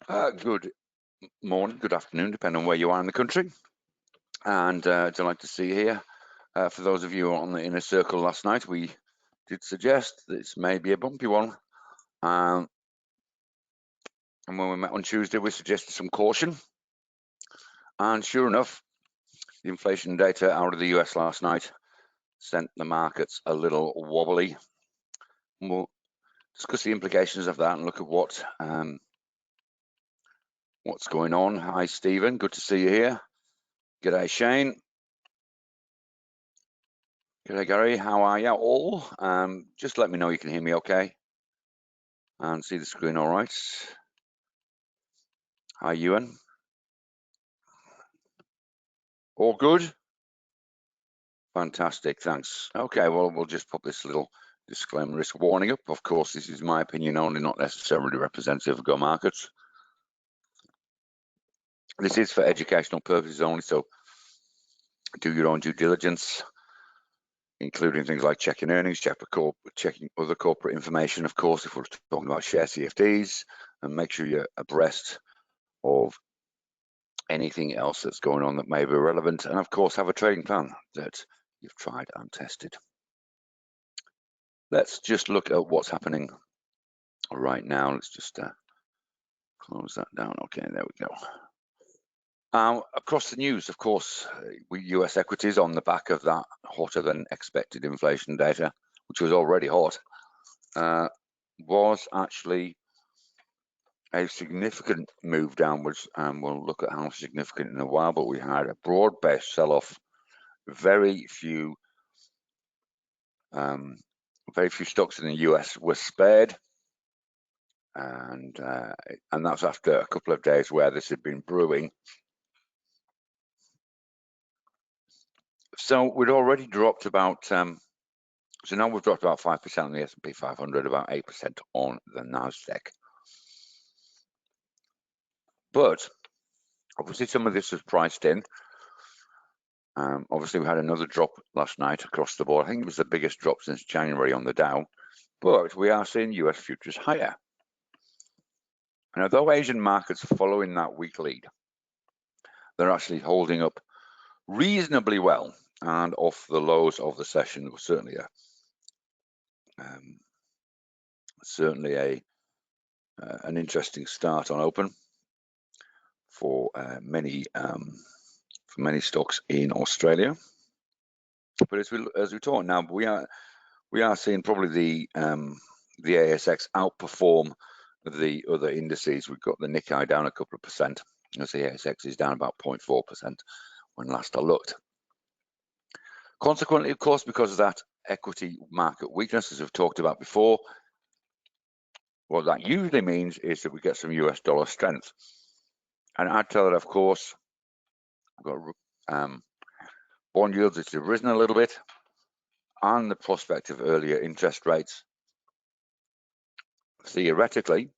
Good morning, good afternoon, depending on where you are in the country. And delighted to see you here. For those of you on the inner circle last night, we did suggest this may be a bumpy one. And when we met on Tuesday, we suggested some caution. And sure enough, the inflation data out of the US last night sent the markets a little wobbly. And we'll discuss the implications of that and look at what's going on. Hi, Stephen. Good to see you here. G'day, Shane. G'day, Gary. How are you all? Just let me know you can hear me okay and see the screen all right. Hi, Ewan. All good? Fantastic, thanks. Okay, well, we'll just pop this little disclaimer risk warning up. Of course, this is my opinion only, not necessarily representative of Go Markets. This is for educational purposes only, so do your own due diligence, including things like checking earnings, checking other corporate information, of course, if we're talking about share CFDs, and make sure you're abreast of anything else that's going on that may be relevant, and of course have a trading plan that you've tried and tested. Let's just look at what's happening right now. Let's just close that down. Okay, there we go. Across the news, of course, US equities on the back of that hotter than expected inflation data, which was already hot, was actually a significant move downwards, and we'll look at how significant in a while, but we had a broad-based sell-off. Very few stocks in the US were spared, and that's after a couple of days where this had been brewing. So we'd already dropped about, so now we've dropped about 5% on the S&P 500, about 8% on the NASDAQ. But obviously some of this was priced in. Obviously we had another drop last night across the board. I think it was the biggest drop since January on the Dow, but we are seeing US futures higher. And although Asian markets are following that weak lead, they're actually holding up reasonably well and off the lows of the session. Was certainly an interesting start on open for many stocks in Australia. But as we talk now, we are seeing probably the ASX outperform the other indices. We've got the Nikkei down a couple of percent, as the ASX is down about 0.4% when last I looked. Consequently, of course, because of that equity market weakness, as we've talked about before, what that usually means is that we get some US dollar strength. And add to that, of course, we've got bond yields that have risen a little bit, and the prospect of earlier interest rates. Theoretically,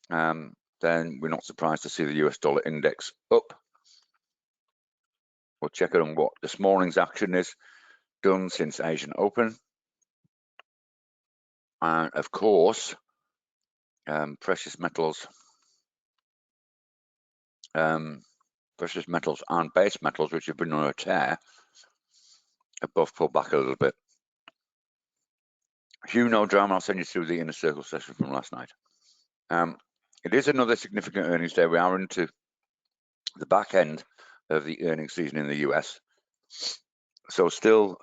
then we're not surprised to see the US dollar index up. We'll check it on what this morning's action is done since Asian Open. And of course, precious metals and base metals, which have been on a tear, have both pulled back a little bit. Hugh, no drama, I'll send you through the inner circle session from last night. It is another significant earnings day. We are into the back end of the earnings season in the US. So still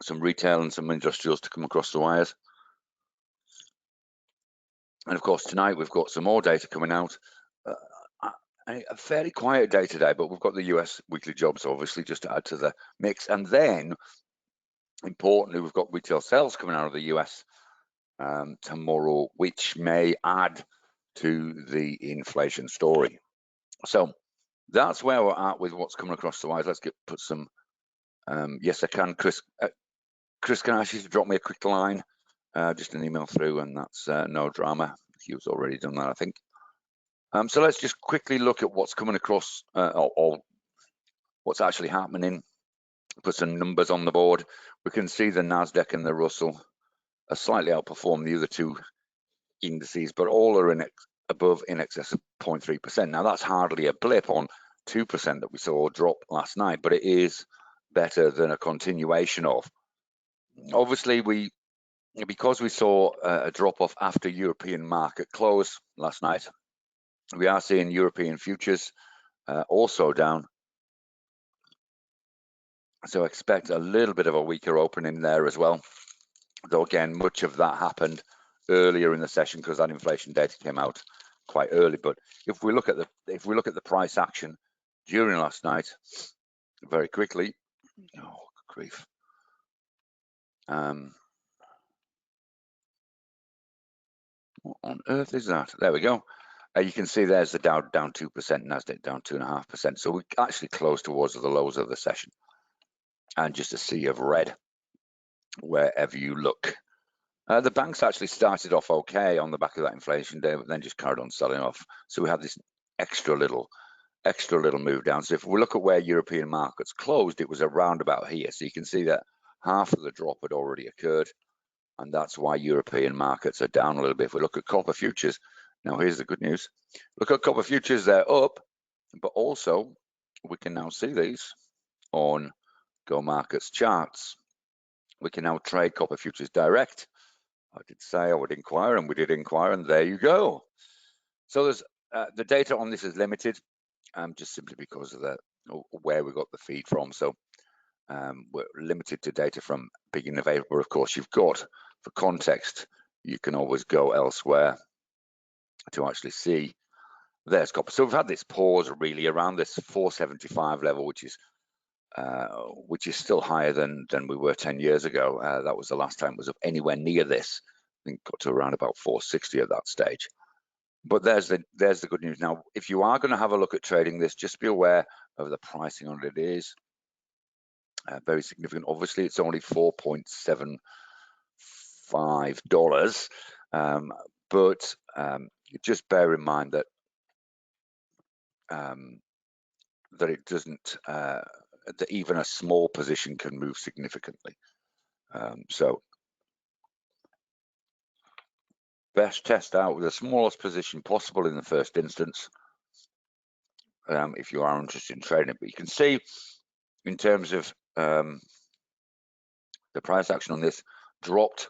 some retail and some industrials to come across the wires. And of course, tonight we've got some more data coming out. A fairly quiet day today, but we've got the US weekly jobs, obviously, just to add to the mix. And then, importantly, we've got retail sales coming out of the US tomorrow, which may add to the inflation story. So that's where we're at with what's coming across the wires. Let's put some, yes, I can. Chris, can I ask you to drop me a quick line? Just an email through, and that's no drama. Hugh's already done that, I think. So let's just quickly look at what's coming across, or what's actually happening. Put some numbers on the board. We can see the NASDAQ and the Russell are slightly outperform the other two indices, but all are in above in excess of 0.3%. Now that's hardly a blip on 2% that we saw drop last night, but it is better than a continuation of. Obviously, because we saw a drop off after European market close last night, we are seeing European futures also down. So expect a little bit of a weaker opening there as well. Though again, much of that happened earlier in the session because that inflation data came out quite early. But if we look at the price action during last night, very quickly, oh grief. What on earth is that? There we go. You can see there's the Dow down 2%, Nasdaq down 2.5%. So we actually closed towards the lows of the session, and just a sea of red wherever you look. The banks actually started off okay on the back of that inflation day, but then just carried on selling off. So we had this extra little move down. So if we look at where European markets closed, it was around about here. So you can see that half of the drop had already occurred, and that's why European markets are down a little bit. If we look at copper futures, now here's the good news. Look at copper futures, they're up, but also we can now see these on Go Markets charts. We can now trade copper futures direct. I did say I would inquire, and we did inquire, and there you go. So there's the data on this is limited, just simply because of where we got the feed from. So we're limited to data from beginning of April. Of course, you've got, for context, you can always go elsewhere to actually see. There's copper. So we've had this pause really around this 475 level, which is still higher than we were 10 years ago. That was the last time it was up anywhere near this. I think got to around about 460 at that stage. But there's the good news. Now, if you are going to have a look at trading this, just be aware of the pricing on it. It is very significant. Obviously, it's only $4.75, but just bear in mind that it doesn't. That even a small position can move significantly. So best test out with the smallest position possible in the first instance if you are interested in trading it. But you can see in terms of the price action on this dropped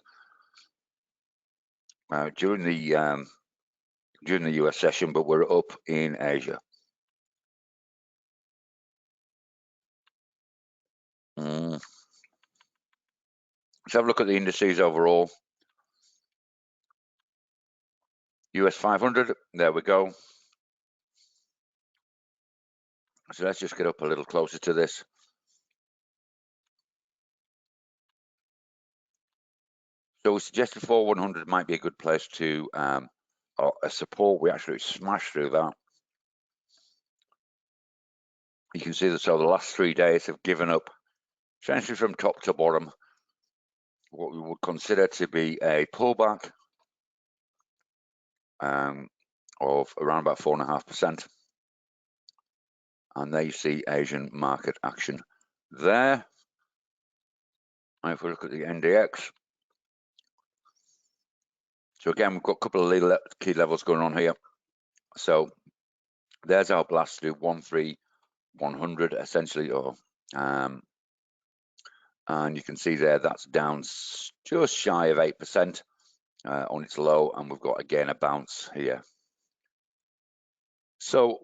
during the US session, but we're up in Asia. Let's have a look at the indices overall. US 500, there we go. So let's just get up a little closer to this. So we suggested 4100 might be a good place to a support. We actually smashed through that. You can see that so the last 3 days have given up essentially from top to bottom what we would consider to be a pullback of around about 4.5%. And there you see Asian market action there. And if we look at the NDX, so again, we've got a couple of key levels going on here. So there's our blast through 13100 essentially, or and you can see there that's down just shy of 8% on its low, and we've got again a bounce here. So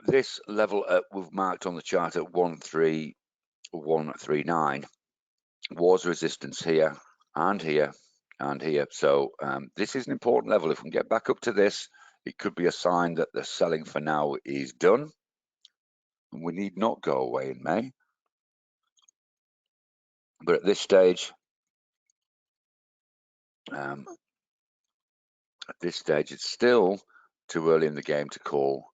this level we've marked on the chart at 13139 was resistance here and here and here. So this is an important level. If we can get back up to this, it could be a sign that the selling for now is done, and we need not go away in May. But at this stage, it's still too early in the game to call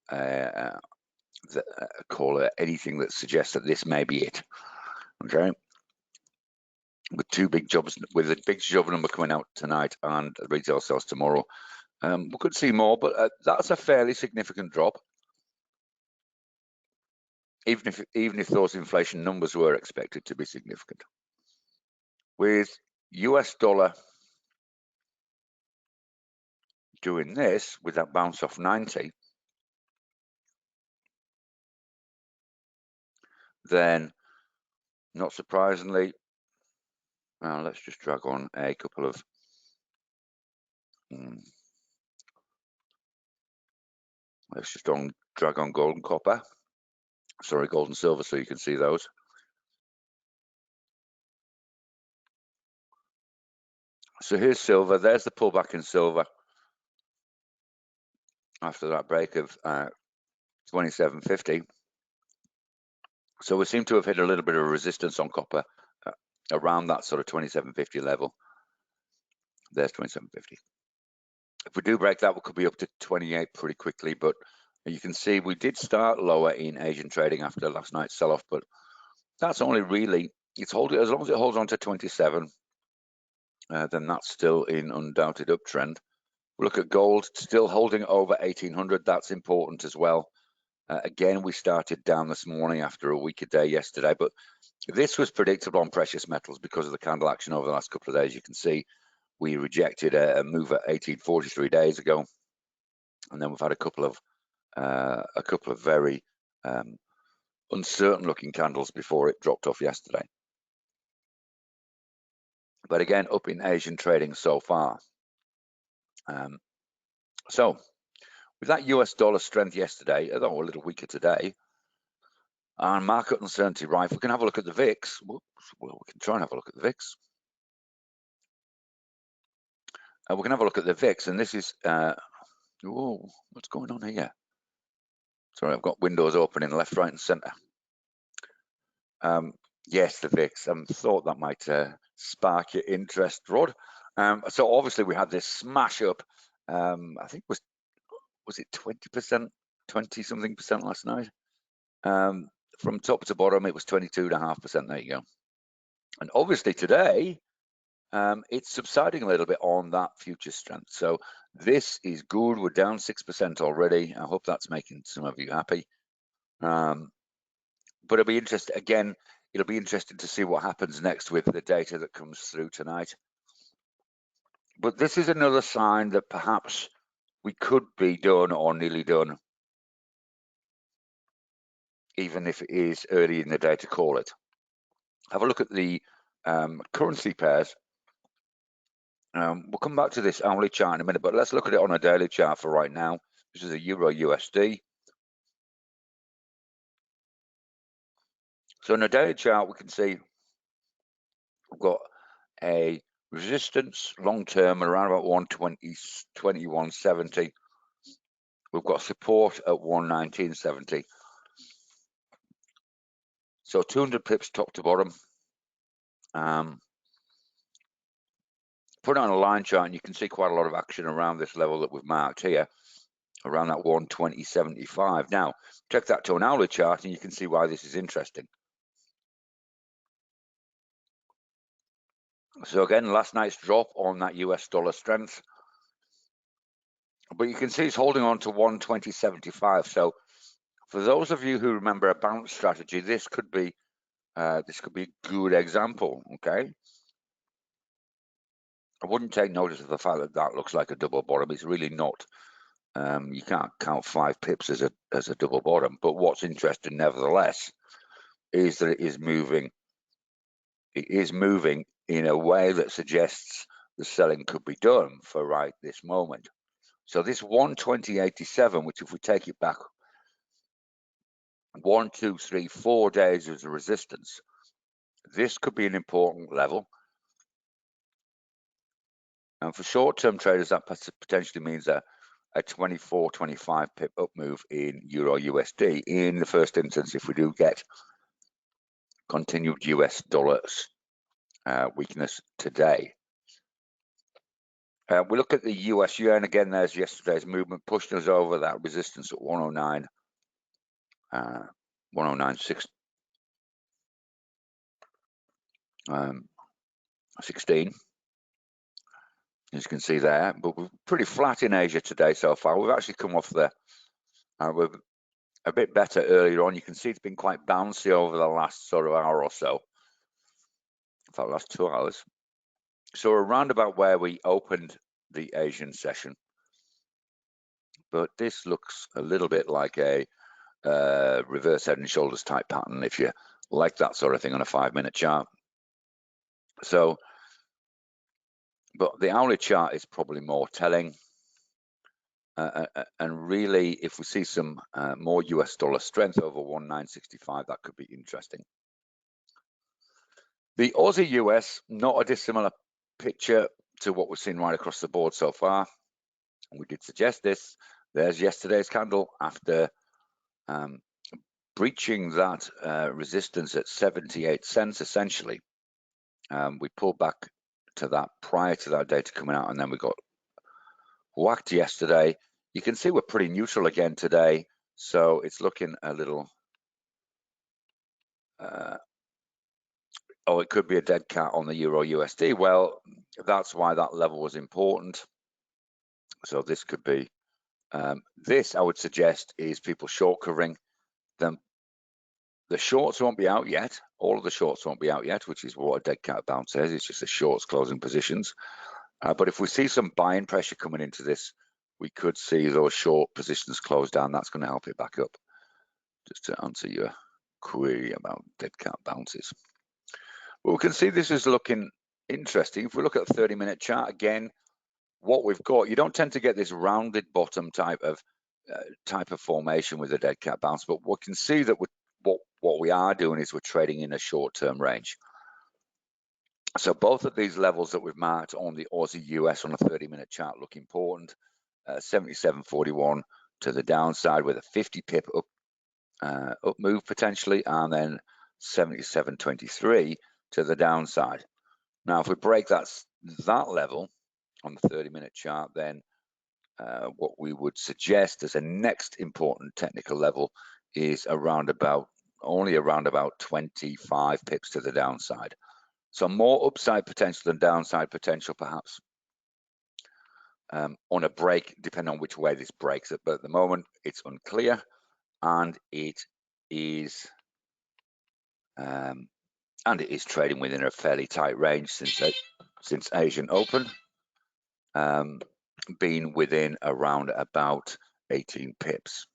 anything that suggests that this may be it. Okay, with the big job number coming out tonight and retail sales tomorrow, we could see more, but that's a fairly significant drop. Even if those inflation numbers were expected to be significant. With US dollar doing this with that bounce off 90, then not surprisingly, let's just drag on a couple of let's just drag on gold and copper, sorry, gold and silver, so you can see those. So here's silver. There's the pullback in silver after that break of 27.50. So we seem to have hit a little bit of resistance on copper around that sort of 27.50 level. There's 27.50. If we do break that, we could be up to 28 pretty quickly, but you can see we did start lower in Asian trading after last night's sell-off, but that's only really, it's holding, as long as it holds on to 27, then that's still in undoubted uptrend. We look at gold, still holding over 1800. That's important as well. Again, we started down this morning after a weaker day yesterday, but this was predictable on precious metals because of the candle action over the last couple of days. You can see we rejected a move at 1843 days ago, and then we've had a couple of very uncertain looking candles before it dropped off yesterday. But again, up in Asian trading so far. So with that US dollar strength yesterday, although a little weaker today, and market uncertainty rife, we can have a look at the VIX. Well, we can try and have a look at the VIX. We can have a look at the VIX, and this is, whoa, what's going on here? Sorry, I've got windows open in left, right, and center. Yes, the VIX. Thought that might spark your interest, Rod. So obviously we had this smash up. I think was it 20%, 20-something% last night? From top to bottom, it was 22.5%. There you go. And obviously today, it's subsiding a little bit on that future strength. So this is good. We're down 6% already. I hope that's making some of you happy. But it'll be interesting. Again, it'll be interesting to see what happens next with the data that comes through tonight. But this is another sign that perhaps we could be done or nearly done, even if it is early in the day to call it. Have a look at the currency pairs. We'll come back to this hourly chart in a minute, but let's look at it on a daily chart for right now. This is a Euro USD. So in a daily chart, we can see we've got a resistance long-term around about 120.2170. We've got support at 119.70. So 200 pips top to bottom. Put on a line chart and you can see quite a lot of action around this level that we've marked here, around that 120.75. Now, check that to an hourly chart and you can see why this is interesting. So again, last night's drop on that US dollar strength, but you can see it's holding on to 120.75. So for those of you who remember a bounce strategy, this could be a good example. Okay, I wouldn't take notice of the fact that that looks like a double bottom. It's really not. You can't count 5 pips as a double bottom. But what's interesting, nevertheless, is that it is moving. It is moving in a way that suggests the selling could be done for right this moment. So this 120.87, which if we take it back 1, 2, 3, 4 days as a resistance, this could be an important level. And for short-term traders, that potentially means a 24, 25 pip up move in Euro USD in the first instance if we do get continued US dollars weakness today. We look at the US yen again. There's yesterday's movement pushed us over that resistance at 109, 109.6, 16. As you can see there, but we're pretty flat in Asia today so far. We've actually come off the, we're a bit better earlier on. You can see it's been quite bouncy over the last sort of hour or so. In fact, last 2 hours. So we're around about where we opened the Asian session. but this looks a little bit like a reverse head and shoulders type pattern if you like that sort of thing on a 5-minute chart. So, but the hourly chart is probably more telling. And really, if we see some more US dollar strength over 1.965, that could be interesting. The Aussie US, not a dissimilar picture to what we've seen right across the board so far. We did suggest this. There's yesterday's candle after breaching that resistance at 78 cents, essentially. We pulled back to that prior to that data coming out, and then we got whacked yesterday. You can see we're pretty neutral again today, so it's looking a little oh, it could be a dead cat on the Euro USD. Well, that's why that level was important. So this could be this, I would suggest, is people short covering them. The shorts won't be out yet. All of the shorts won't be out yet, which is what a dead cat bounce says. It's just the shorts closing positions. But if we see some buying pressure coming into this, we could see those short positions close down. That's going to help it back up. Just to answer your query about dead cat bounces. Well, we can see this is looking interesting. If we look at the 30-minute chart again, what we've got, you don't tend to get this rounded bottom type of formation with a dead cat bounce, but we can see that what we are doing is we're trading in a short-term range. So both of these levels that we've marked on the Aussie US on a 30-minute chart look important. 77.41 to the downside with a 50 pip up move potentially, and then 77.23 to the downside. Now, if we break that level on the 30-minute chart, then what we would suggest as a next important technical level is only around about 25 pips to the downside. So more upside potential than downside potential, perhaps, on a break, depending on which way this breaks it. But at the moment, it's unclear, and it is trading within a fairly tight range since Asian Open, being within around about 18 pips.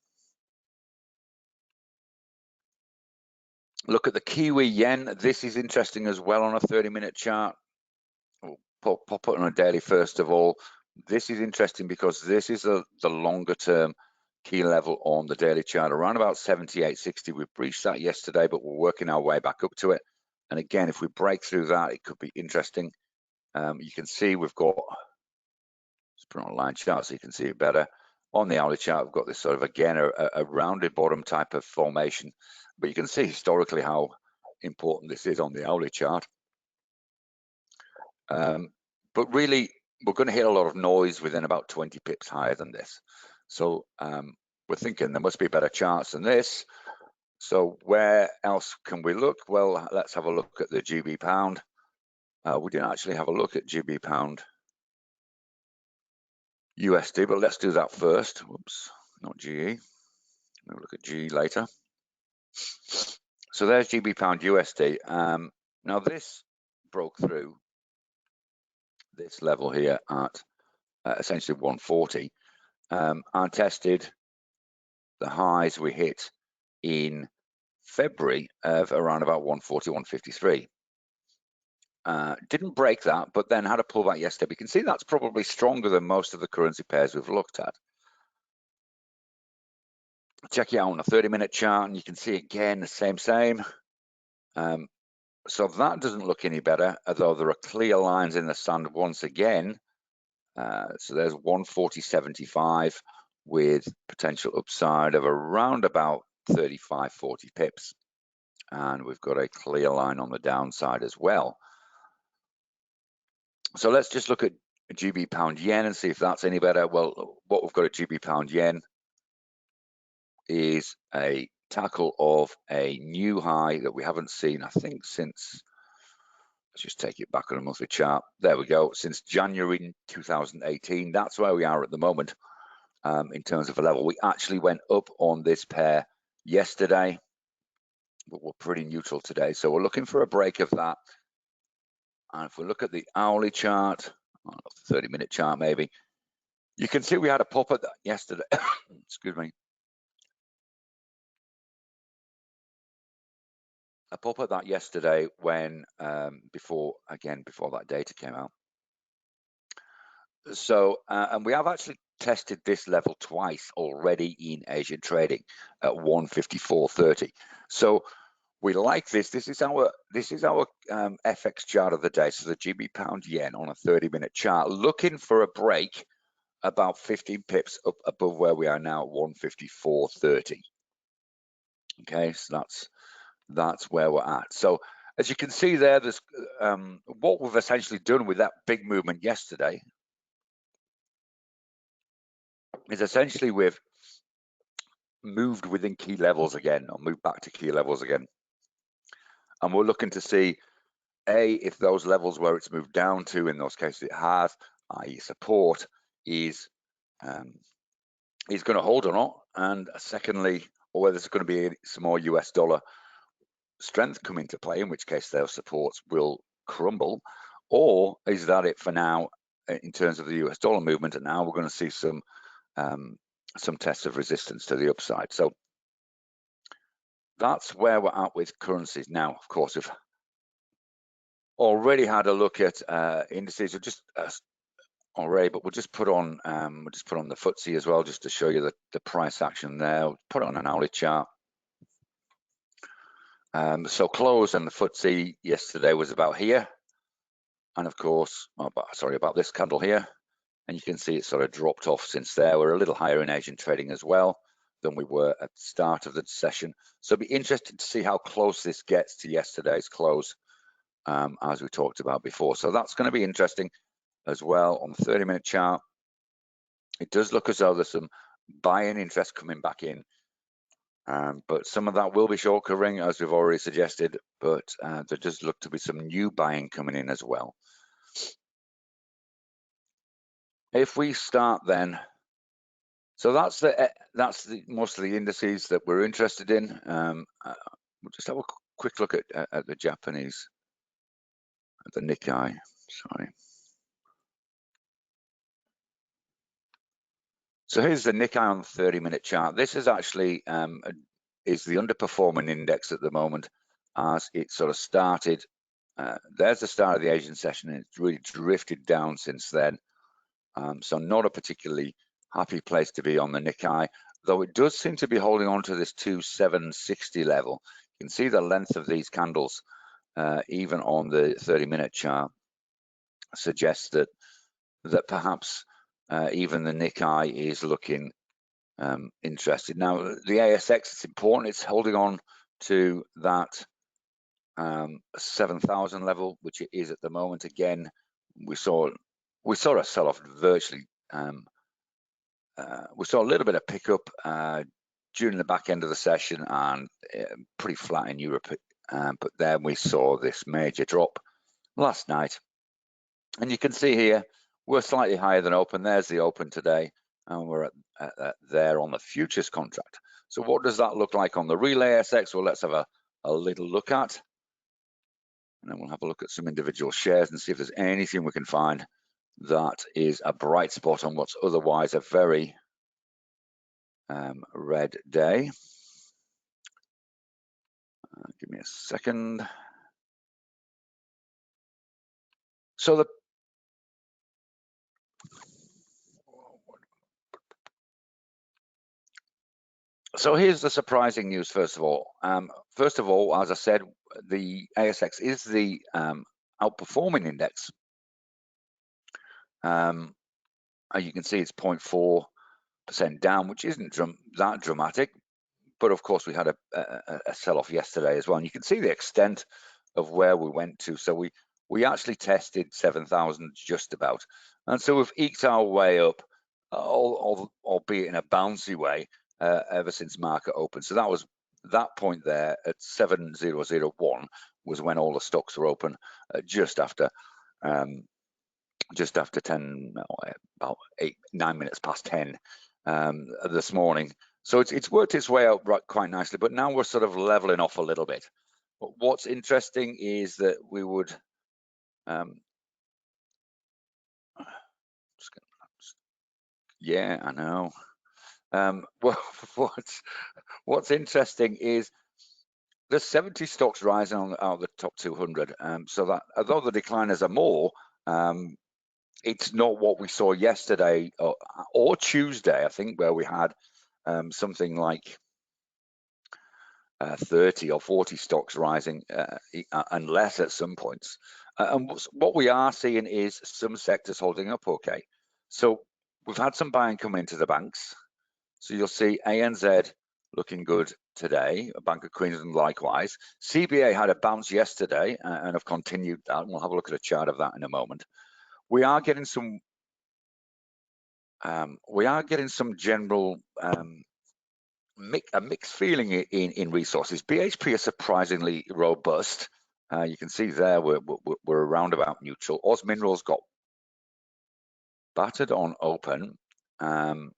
Look at the Kiwi yen. This is interesting as well on a 30-minute chart. We'll pop it on a daily first of all. This is interesting because this is the longer term key level on the daily chart, around about 78.60. We breached that yesterday, but we're working our way back up to it. And again, if we break through that, it could be interesting. You can see we've got, let's put on a line chart so you can see it better. On the hourly chart, we've got this sort of, again, a rounded bottom type of formation. But you can see historically how important this is on the hourly chart. But really, we're going to hit a lot of noise within about 20 pips higher than this. So we're thinking there must be better charts than this. So where else can we look? Well, let's have a look at the GB pound. We didn't actually have a look at GB pound USD, but let's do that first. Whoops, not GE. We'll look at GE later. So there's GB pound USD. Now this broke through this level here at essentially 140 and tested the highs we hit in February of around about 140, 153. Didn't break that, but then had a pullback yesterday. We can see that's probably stronger than most of the currency pairs we've looked at. Check it out on a 30-minute chart, and you can see again the same. So that doesn't look any better, although there are clear lines in the sand once again. So there's 140.75 with potential upside of around about 35, 40 pips. And we've got a clear line on the downside as well. So let's just look at GB pound yen and see if that's any better. Well, what we've got at GB pound yen is a tackle of a new high that we haven't seen, I think, since, let's just take it back on a monthly chart. There we go. Since January 2018, that's where we are at the moment in terms of a level. We actually went up on this pair yesterday, but we're pretty neutral today. So we're looking for a break of that. And if we look at the hourly chart, 30-minute chart maybe, You can see we had a pop at that yesterday. Excuse me. A pop at that yesterday when before that data came out. So and we have actually tested this level twice already in Asian trading at 154.30. So we like this. This is our FX chart of the day. So the GB pound yen on a 30-minute chart, looking for a break about 15 pips up above where we are now at 154.30. Okay, so that's where we're at. So as you can see there, there's what we've essentially done with that big movement yesterday is essentially we've moved within key levels again, or moved back to key levels again. And we're looking to see, A, if those levels where it's moved down to, in those cases it has, i.e. support, is going to hold or not. And secondly, or whether there's going to be some more US dollar strength come into play, in which case those supports will crumble, or is that it for now in terms of the US dollar movement, and now we're going to see some tests of resistance to the upside. So that's where we're at with currencies. Now, of course, we've already had a look at indices, just already, but we'll just put on the FTSE as well, just to show you the price action there. We'll put it on an hourly chart. So close and the FTSE yesterday was about here, and of course, about this candle here, and you can see it sort of dropped off since there. We're a little higher in Asian trading as well than we were at the start of the session. So it'll be interesting to see how close this gets to yesterday's close, as we talked about before. So that's going to be interesting as well. On the 30-minute chart, it does look as though there's some buying interest coming back in. But some of that will be short covering, as we've already suggested, but there does look to be some new buying coming in as well. If we start then, so that's the most of the indices that we're interested in. We'll just have a quick look at the Japanese, at the Nikkei. Sorry. So here's the Nikkei on the 30-minute chart. This is actually is the underperforming index at the moment, as it sort of started. There's the start of the Asian session, and it's really drifted down since then. So not a particularly happy place to be on the Nikkei, though it does seem to be holding on to this 2760 level. You can see the length of these candles, even on the 30-minute chart, suggests that perhaps even the Nikkei is looking interested. Now, the ASX, it's important, it's holding on to that 7,000 level, which it is at the moment. Again, we saw a sell-off virtually. We saw a little bit of pickup during the back end of the session, and pretty flat in Europe. But then we saw this major drop last night, and you can see here we're slightly higher than open. There's the open today, and we're at there on the futures contract. So what does that look like on the real ASX? Well, let's have a little look at, and then we'll have a look at some individual shares and see if there's anything we can find that is a bright spot on what's otherwise a very red day. Give me a second. So here's the surprising news. First of all, as I said, the ASX is the outperforming index. You can see it's 0.4% down, which isn't that dramatic. But of course, we had a sell-off yesterday as well, and you can see the extent of where we went to. So we actually tested 7,000 just about, and so we've eked our way up, albeit in a bouncy way, ever since market open. So that was that point there at 7,001 was when all the stocks were open, just after 10, about 9 minutes past 10 this morning. So it's worked its way out quite nicely, but now we're sort of leveling off a little bit. But what's interesting is that we would just Yeah, I know. Well, what's interesting is there's 70 stocks rising out of the top 200. So that although the decliners are more, it's not what we saw yesterday or Tuesday, I think, where we had something like 30 or 40 stocks rising, unless at some points. And what we are seeing is some sectors holding up okay. So we've had some buying come into the banks. So you'll see ANZ looking good today, Bank of Queensland likewise. CBA had a bounce yesterday and have continued that. We'll have a look at a chart of that in a moment. We are getting some general a mixed feeling in resources. BHP is surprisingly robust. You can see there we're around about neutral. Oz Minerals got battered on open and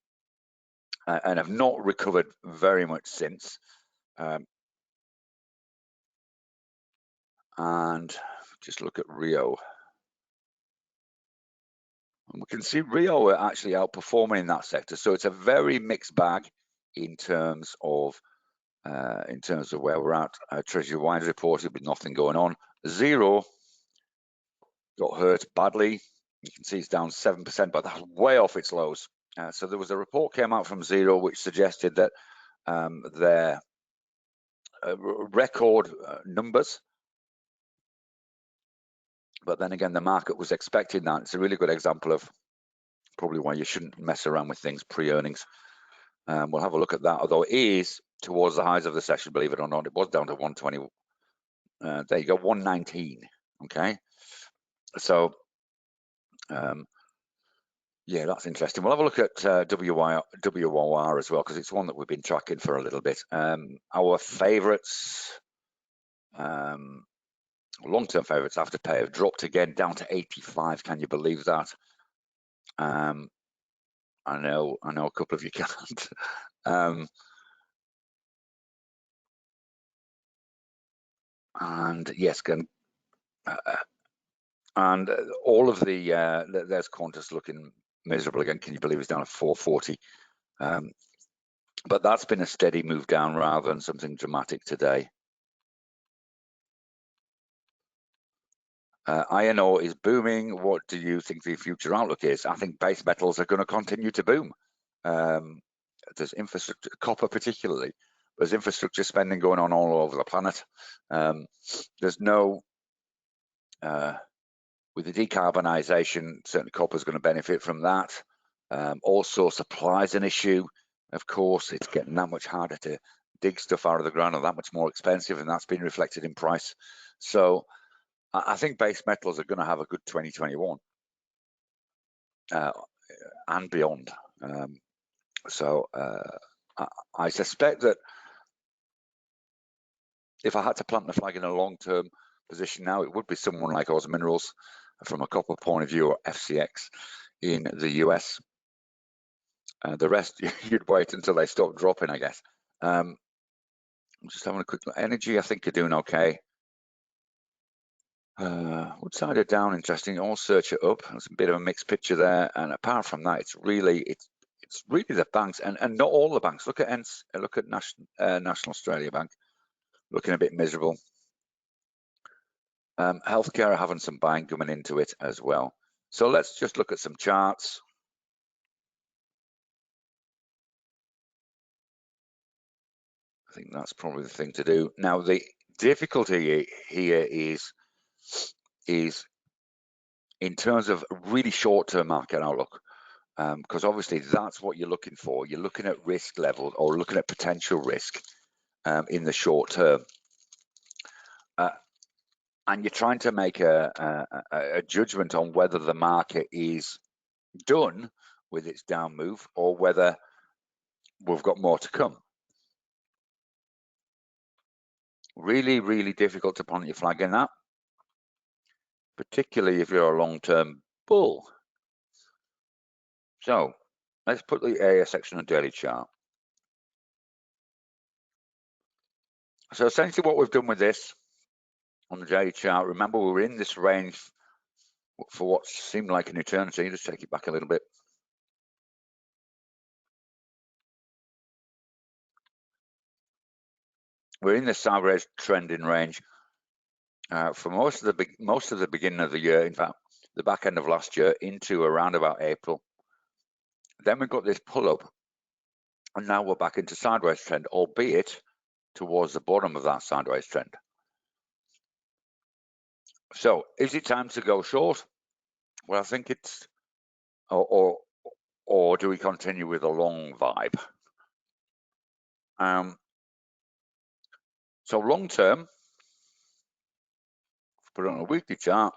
have not recovered very much since. And just look at Rio. And we can see Rio are actually outperforming in that sector. So it's a very mixed bag in terms of where we're at. Treasury Wines reported with nothing going on. Xero got hurt badly. You can see it's down 7%, but that's way off its lows. So there was a report came out from Xero which suggested that their record numbers, but then again, the market was expecting that. It's a really good example of probably why you shouldn't mess around with things pre-earnings. We'll have a look at that, although it is towards the highs of the session, believe it or not. It was down to 120. There you go, 119. Okay, so yeah, that's interesting. We'll have a look at WOR as well, because it's one that we've been tracking for a little bit. Our favourites, long-term favourites after pay have dropped again down to 85. Can you believe that? I know a couple of you can't. And yes, and all of there's Qantas looking miserable again. Can you believe it's down at 440? But that's been a steady move down rather than something dramatic today. Iron ore is booming. What do you think the future outlook is? I think base metals are going to continue to boom. There's infrastructure, copper particularly. There's infrastructure spending going on all over the planet. There's no, with the decarbonisation, certainly copper is going to benefit from that. Also, supply is an issue. Of course, it's getting that much harder to dig stuff out of the ground and that much more expensive, and that's been reflected in price. So I think base metals are going to have a good 2021 and beyond. So I suspect that if I had to plant the flag in a long-term position now, it would be someone like Oz Minerals from a copper point of view, or FCX in the US. The rest, you'd wait until they stop dropping, I guess. I'm just having a quick look. Energy, I think, are doing okay. Woodside are down, interesting. All search it up. There's a bit of a mixed picture there. And apart from that, it's really the banks, and not all the banks. Look at National Australia Bank, looking a bit miserable. Healthcare are having some buying coming into it as well. So let's just look at some charts. I think that's probably the thing to do. Now, the difficulty here is in terms of really short-term market outlook, because obviously that's what you're looking for. You're looking at risk level or looking at potential risk in the short term. And you're trying to make a judgment on whether the market is done with its down move or whether we've got more to come. Really, really difficult to plant your flag in that, particularly if you're a long-term bull. So let's put the ASX on a daily chart. So essentially what we've done with this on the daily chart, remember we were in this range for what seemed like an eternity. Just take it back a little bit. we're in the sideways trending range for most of the beginning of the year. In fact, the back end of last year into around about April. Then we got this pull up, and now we're back into sideways trend, albeit towards the bottom of that sideways trend. So is it time to go short? Well, I think it's, or do we continue with a long vibe? So long term, put it on a weekly chart,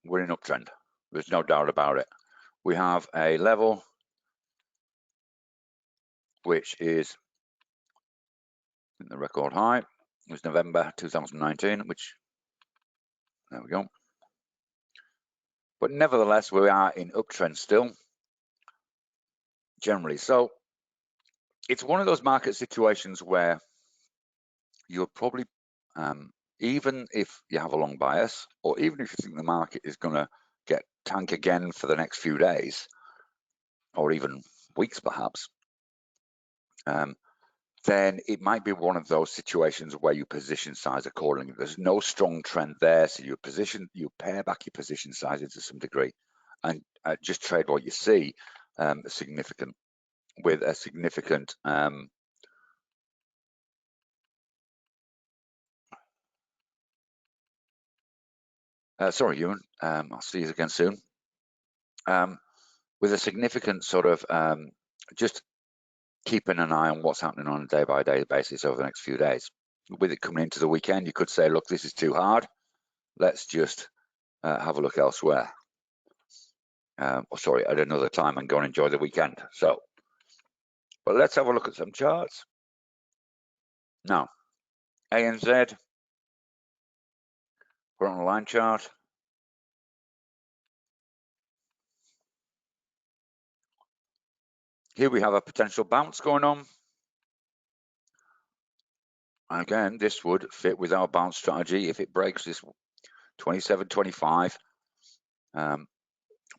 we're in uptrend. There's no doubt about it. We have a level which is in the record high. It was November 2019, which, there we go. But nevertheless, we are in uptrend still, generally. So it's one of those market situations where you're probably, even if you have a long bias, or even if you think the market is going to get tank again for the next few days, or even weeks perhaps, then it might be one of those situations where you position size accordingly. There's no strong trend there, so you pare back your position sizes to some degree, and just trade what you see, with a significant sorry, Ewan, I'll see you again soon. With a significant sort of just keeping an eye on what's happening on a day-by-day basis over the next few days. With it coming into the weekend, you could say, look, this is too hard. Let's just have a look elsewhere. Sorry, at another time, and go and enjoy the weekend. So, but let's have a look at some charts. Now, ANZ, we're on a line chart. Here we have a potential bounce going on. Again, this would fit with our bounce strategy if it breaks this 27.25,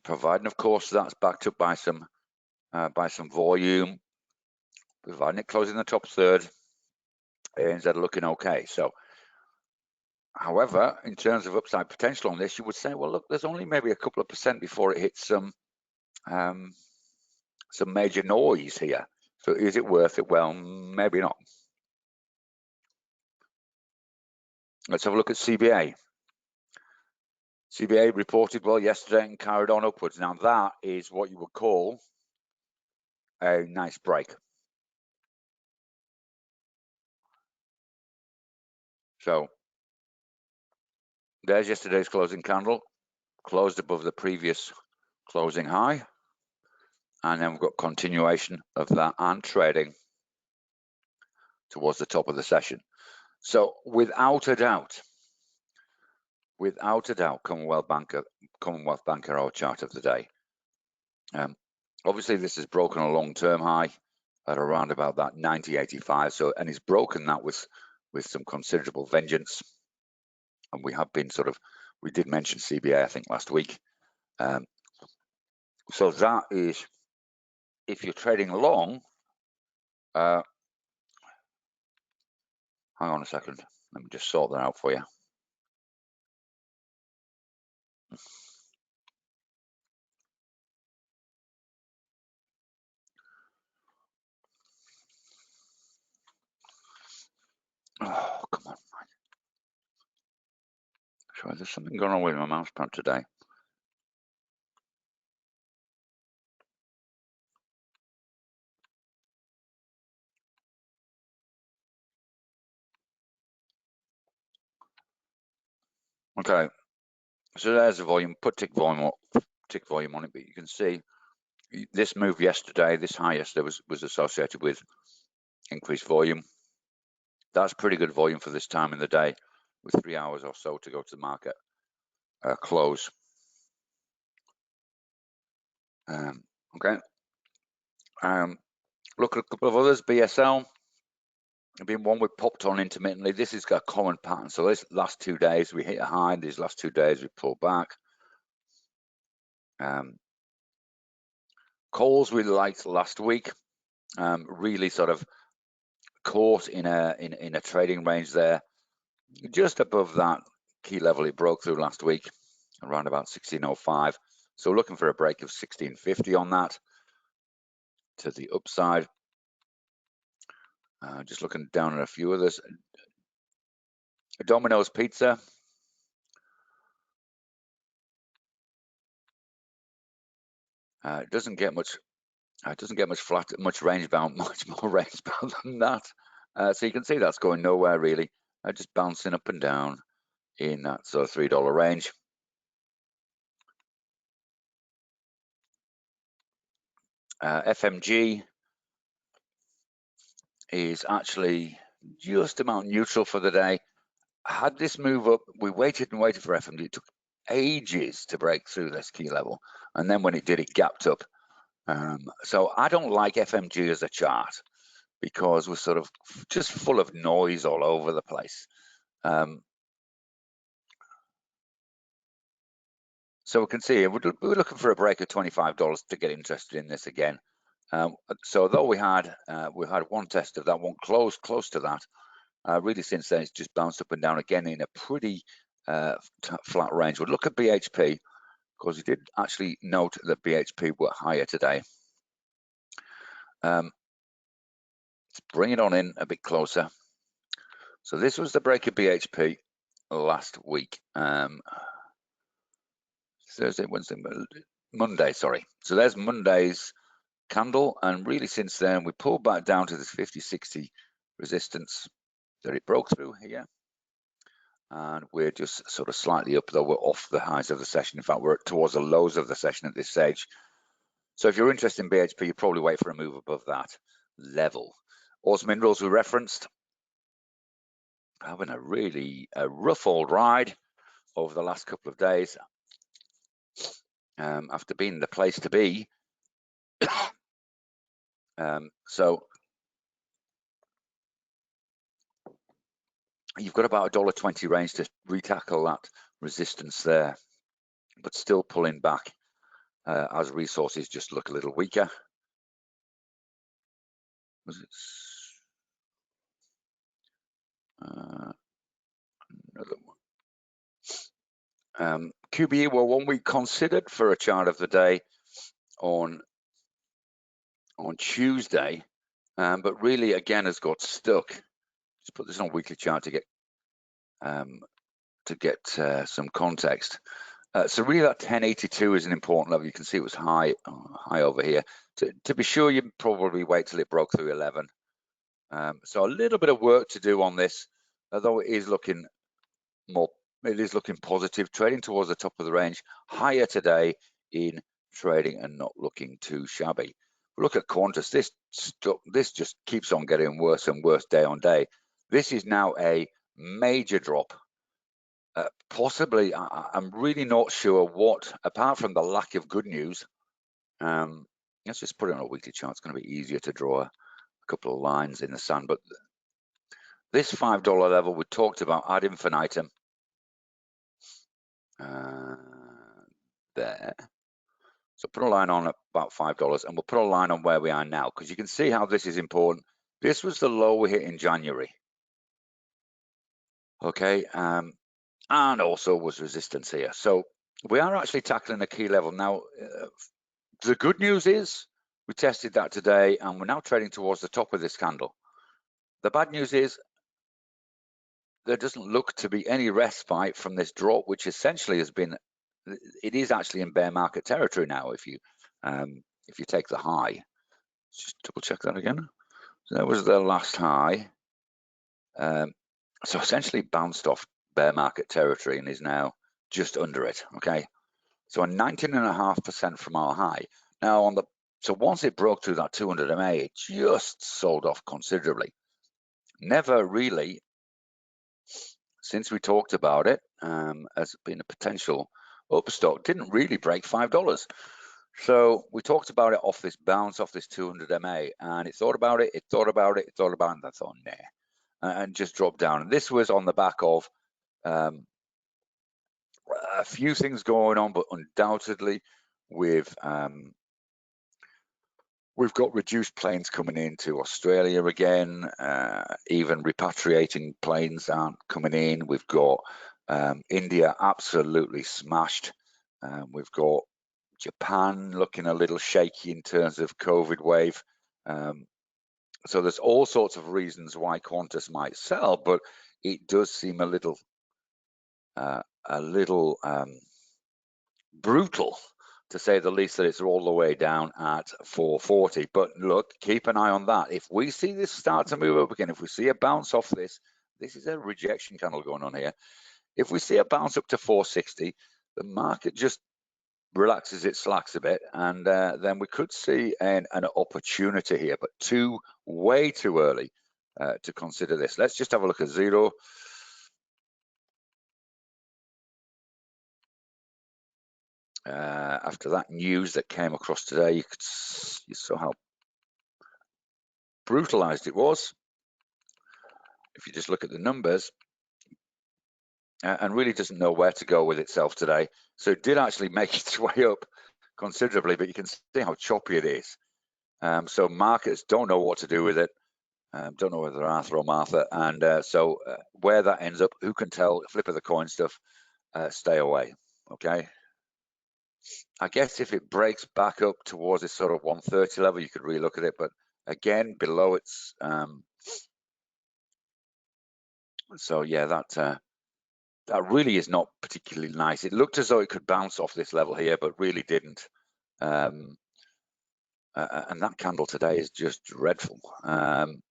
providing, of course, that's backed up by some volume, providing it closing the top third. ANZ are looking okay. So, however, in terms of upside potential on this, you would say, well, look, there's only maybe a couple of percent before it hits some major noise here. So, is it worth it? Well, maybe not. Let's have a look at CBA. CBA reported well yesterday and carried on upwards. Now, that is what you would call a nice break. So, there's yesterday's closing candle, closed above the previous closing high. And then we've got continuation of that and trading towards the top of the session. So without a doubt, Commonwealth Banker, our chart of the day. Obviously, this has broken a long-term high at around about that 90.85. So, and it's broken that with some considerable vengeance. And we have been we did mention CBA, I think, last week. So that is, if you're trading long, hang on a second. Let me just sort that out for you. Oh, come on. Sorry, there's something going on with my mouse pad today. Okay, so there's the volume. Put tick volume on it, but you can see this move yesterday, this high yesterday was associated with increased volume. That's pretty good volume for this time in the day, with 3 hours or so to go to the market close. Okay. Look at a couple of others. BSL, been one we popped on intermittently. This has got a common pattern. So this last 2 days we hit a high. These last 2 days we pulled back. Calls we liked last week, really sort of caught in a trading range there, just above that key level it broke through last week, around about 1605. So looking for a break of 1650 on that to the upside. Just looking down at a few others. Domino's Pizza. It doesn't get much much range bound, much more range bound than that. So you can see that's going nowhere really. Just bouncing up and down in that sort of $3 range. FMG is actually just about neutral for the day. Had this move up, we waited and waited for FMG. It took ages to break through this key level, and then when it did, it gapped up. So I don't like FMG as a chart because we're sort of just full of noise all over the place. So we can see we're looking for a break of $25 to get interested in this again. So though we had one test of that one close to that, really since then it's just bounced up and down again in a pretty flat range. We'll look at BHP because we did actually note that BHP were higher today. Let's bring it on in a bit closer. So this was the break of BHP last week. Thursday, Wednesday, Monday, sorry. So there's Monday's candle, and really since then we pulled back down to this 50-60 resistance that it broke through here, and we're just sort of slightly up, though we're off the highs of the session. In fact, we're towards the lows of the session at this stage. So if you're interested in BHP, you probably wait for a move above that level. Oz Minerals we referenced, having a really rough old ride over the last couple of days. After being the place to be. So you've got about $1.20 range to retackle that resistance there, but still pulling back as resources just look a little weaker. Another one. QBE were one we considered for a chart of the day on Tuesday, but really again has got stuck. Just put this on weekly chart to get some context. So really that 1082 is an important level. You can see it was high over here. To be sure, you probably wait till it broke through 11. So a little bit of work to do on this, although it is looking positive, trading towards the top of the range, higher today in trading and not looking too shabby. Look at Qantas. This just keeps on getting worse and worse day on day. This is now a major drop. Possibly, I'm really not sure what, apart from the lack of good news. Let's just put it on a weekly chart. It's going to be easier to draw a couple of lines in the sand. But this $5 level we talked about ad infinitum. There. So put a line on at about $5, and we'll put a line on where we are now, because you can see how this is important. This was the low we hit in January. Okay, and also was resistance here. So we are actually tackling a key level now. The good news is we tested that today, and we're now trading towards the top of this candle. The bad news is there doesn't look to be any respite from this drop, which essentially has been, it is actually in bear market territory now. If you take the high, just double check that again. So that was the last high. So essentially bounced off bear market territory and is now just under it. Okay, so a 19.5% from our high. Now so once it broke through that 200 MA, it just sold off considerably. Never really, since we talked about it as being a potential upstock, didn't really break $5. So we talked about it off this bounce, off this 200 MA, and it thought about it, it thought about it, it thought about it, and I thought, nah, and just dropped down. And this was on the back of a few things going on, but undoubtedly with We've got reduced planes coming into Australia again. Even repatriating planes aren't coming in. We've got India absolutely smashed. We've got Japan looking a little shaky in terms of COVID wave. So there's all sorts of reasons why Qantas might sell, but it does seem a little brutal, to say the least, that it's all the way down at 440. But look, keep an eye on that. If we see this start to move up again, if we see a bounce off this is a rejection candle going on here. If we see a bounce up to 460, the market just relaxes its slacks a bit, and then we could see an opportunity here, but way too early to consider this. Let's just have a look at Zero. After that news that came across today, you saw how brutalized it was. If you just look at the numbers, and really doesn't know where to go with itself today. So it did actually make its way up considerably, but you can see how choppy it is. So markets don't know what to do with it. Don't know whether Arthur or Martha. And so where that ends up, who can tell? Flip of the coin stuff, stay away, okay? I guess if it breaks back up towards this sort of 130 level, you could relook at it, but again, below its, so yeah, that really is not particularly nice. It looked as though it could bounce off this level here, but really didn't. And that candle today is just dreadful. When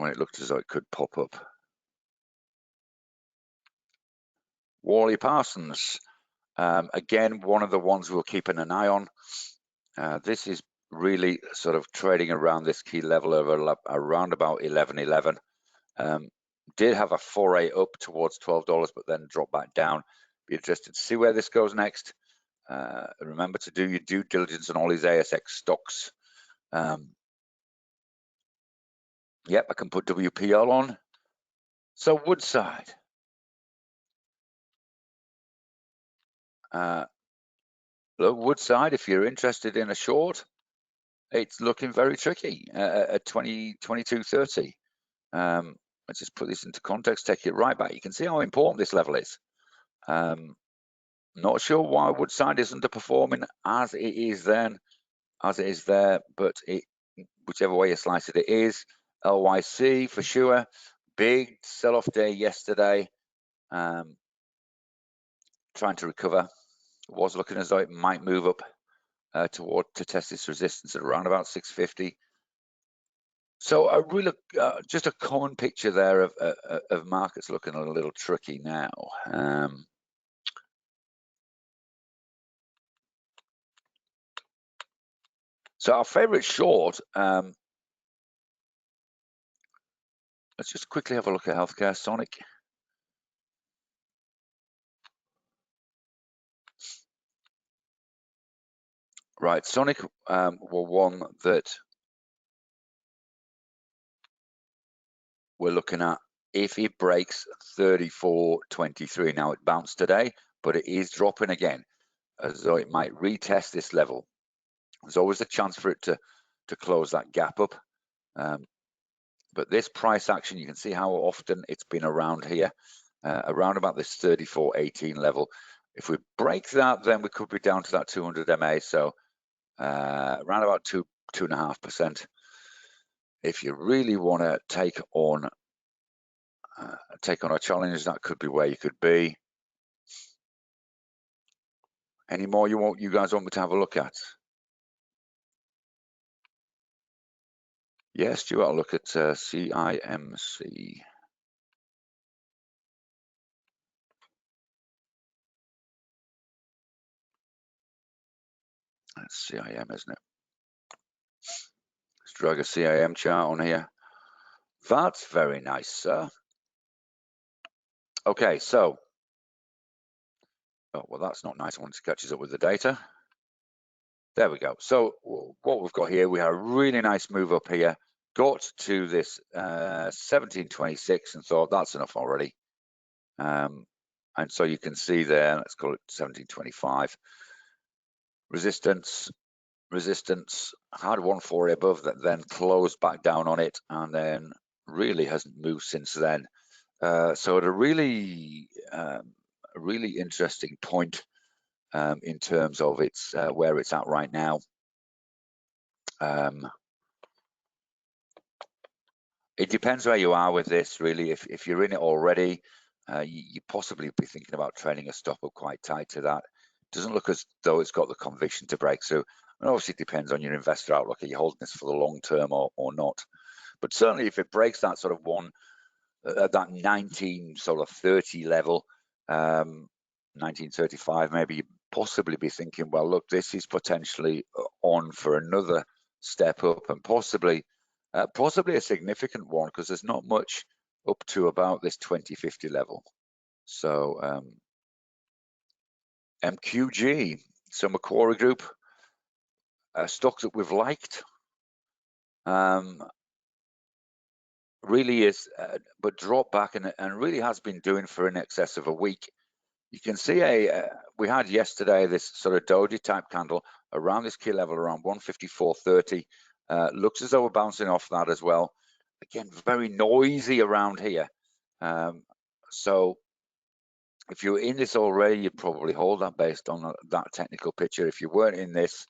it looked as though it could pop up. Worley Parsons, again, one of the ones we're keeping an eye on. This is really sort of trading around this key level of around about 11.11. Did have a foray up towards $12, but then dropped back down. Be interested to see where this goes next. Remember to do your due diligence on all these ASX stocks. Yep, I can put WPL on. So Woodside. Look, Woodside, if you're interested in a short, it's looking very tricky at 22.30. Let's just put this into context, take it right back. You can see how important this level is. Not sure why Woodside is underperforming as it is there, but whichever way you slice it, it is. LYC for sure. Big sell-off day yesterday. Trying to recover. It was looking as though it might move up to test this resistance at around about 650. So a really just a common picture there of markets looking a little tricky now. So our favorite short, let's just quickly have a look at healthcare, Sonic. Right, Sonic were one that we're looking at if it breaks 34.23. Now it bounced today, but it is dropping again, as though it might retest this level. There's always a chance for it to close that gap up. But this price action, you can see how often it's been around here, around about this 34.18 level. If we break that, then we could be down to that 200 MA, so around about 2.5%. If you really want to take on a challenge, that could be where you could be. Any more you guys want me to have a look at? Yes, Stuart, I'll look at CIMC. That's CIM, isn't it? Let's drag a CIM chart on here. That's very nice, sir. Okay, so, oh, well, that's not nice. I want to catch us up with the data. There we go. So what we've got here, we have a really nice move up here. Got to this 1726 and thought that's enough already. And so you can see there, let's call it 1725. Resistance resistance, had 140 above that, then closed back down on it, and then really hasn't moved since then. So at a really interesting point in terms of its where it's at right now. It depends where you are with this, really. If you're in it already, you possibly be thinking about trailing a stop up quite tight to that. Doesn't look as though it's got the conviction to break through. And obviously, it depends on your investor outlook. Are you holding this for the long term or not? But certainly, if it breaks that sort of that 1930 level, 1935, maybe you possibly be thinking, well, look, this is potentially on for another step up, and possibly a significant one, because there's not much up to about this 2050 level. So MQG, so Macquarie Group, a stock that we've liked, really is, but dropped back and really has been doing for in excess of a week. You can see we had yesterday this sort of doji type candle around this key level around 154.30. Looks as though we're bouncing off that as well. Again, very noisy around here. So if you're in this already, you'd probably hold that based on that technical picture. If you weren't in this,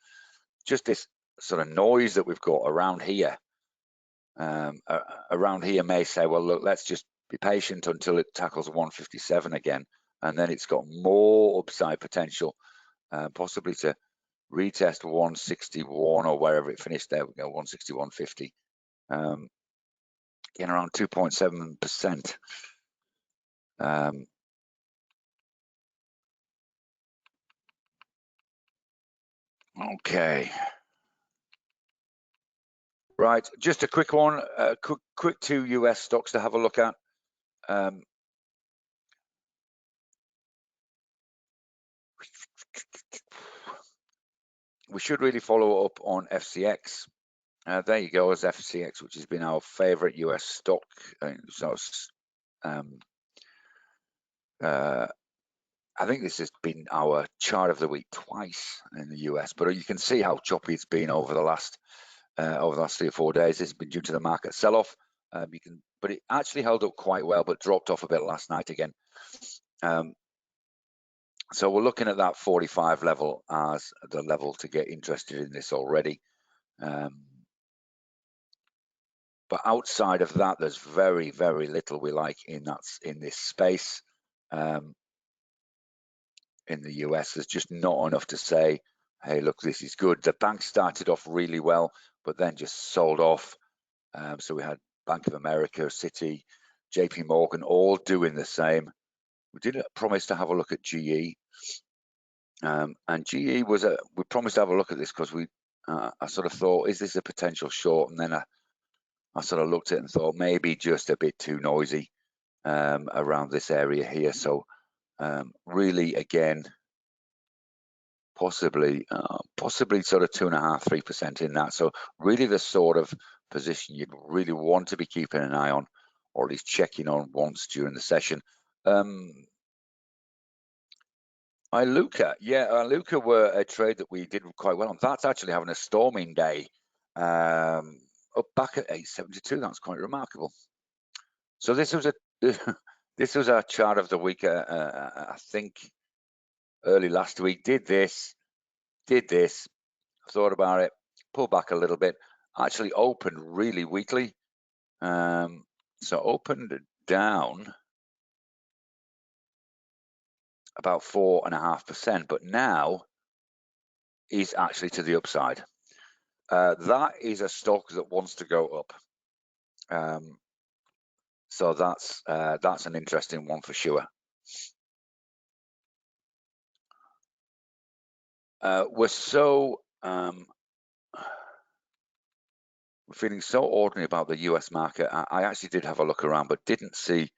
just this sort of noise that we've got around here, may say, well, look, let's just be patient until it tackles 157 again, and then it's got more upside potential, possibly to retest 161 or wherever it finished. There we go, 161.50. Again, around 2.7%. Okay. Right, just a quick one, quick two US stocks to have a look at. We should really follow up on FCX. There you go, as FCX, which has been our favorite US stock. I think this has been our chart of the week twice in the US, but you can see how choppy it's been over the last 3 or 4 days. It's been due to the market sell-off. But it actually held up quite well, but dropped off a bit last night again. So we're looking at that 45 level as the level to get interested in this already. But outside of that, there's very, very little we like in this space. In the US, there's just not enough to say, hey, look, this is good. The bank started off really well, but then just sold off. So we had Bank of America, Citi, JP Morgan, all doing the same. We did promise to have a look at GE. And GE was we promised to have a look at this because I sort of thought, is this a potential short? And then I sort of looked at it and thought maybe just a bit too noisy around this area here. So really, again, possibly sort of 2.5–3% in that. So really the sort of position you'd really want to be keeping an eye on, or at least checking on once during the session. Iluka were a trade that we did quite well on. That's actually having a storming day, up back at 872. That's quite remarkable. So this was our chart of the week. I think early last week. Did this, thought about it, pulled back a little bit. Actually opened really weakly. So opened down about 4.5%, but now is actually to the upside. That is a stock that wants to go up. So that's an interesting one for sure. We're feeling so ordinary about the US market. I actually did have a look around, but didn't see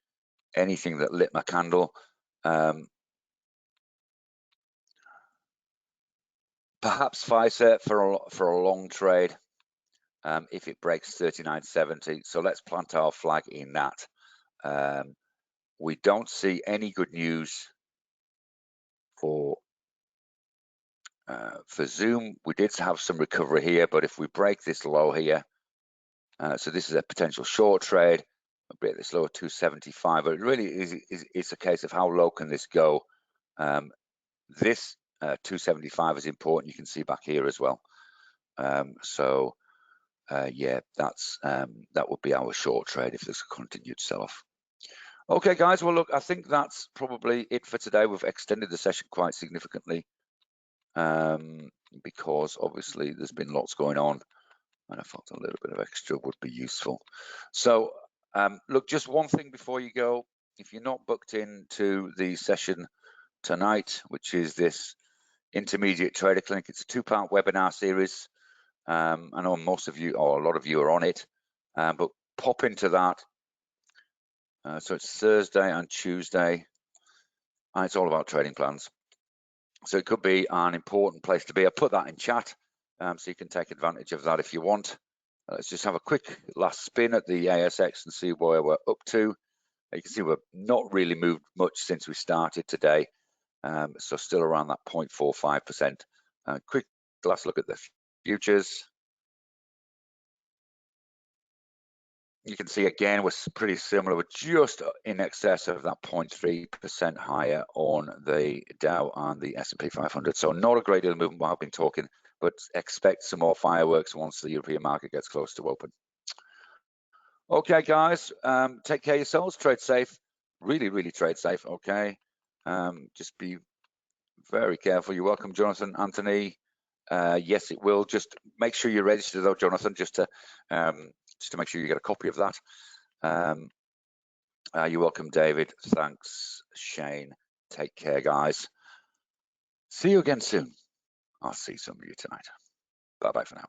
anything that lit my candle. Perhaps Pfizer for a long trade if it breaks 39.70. So let's plant our flag in that. We don't see any good news for For Zoom, we did have some recovery here, but if we break this low here, so this is a potential short trade, I'll break this low at 275, but it really is a case of how low can this go. This 275 is important. You can see back here as well. Yeah, that would be our short trade if there's a continued sell-off. Okay, guys. Well, look, I think that's probably it for today. We've extended the session quite significantly because obviously there's been lots going on, and I thought a little bit of extra would be useful. So, look, just one thing before you go. If you're not booked into the session tonight, which is this Intermediate Trader Clinic, it's a 2-part webinar series. I know most of you, or a lot of you, are on it, but pop into that. So it's Thursday and Tuesday, and it's all about trading plans. So it could be an important place to be. I'll put that in chat, so you can take advantage of that if you want. Let's just have a quick last spin at the ASX and see where we're up to. You can see we've not really moved much since we started today, so still around that 0.45%. Quick last look at the futures. You can see again, we're pretty similar. We're just in excess of that 0.3% higher on the Dow and the S&P 500. So not a great deal of movement while I've been talking, but expect some more fireworks once the European market gets close to open. Okay, guys, take care of yourselves. Trade safe. Really, really trade safe. Okay, just be very careful. You're welcome, Jonathan, Anthony. Yes, it will. Just make sure you're registered though, Jonathan, just to make sure you get a copy of that. You're welcome, David. Thanks, Shane. Take care, guys. See you again soon. I'll see some of you tonight. Bye-bye for now.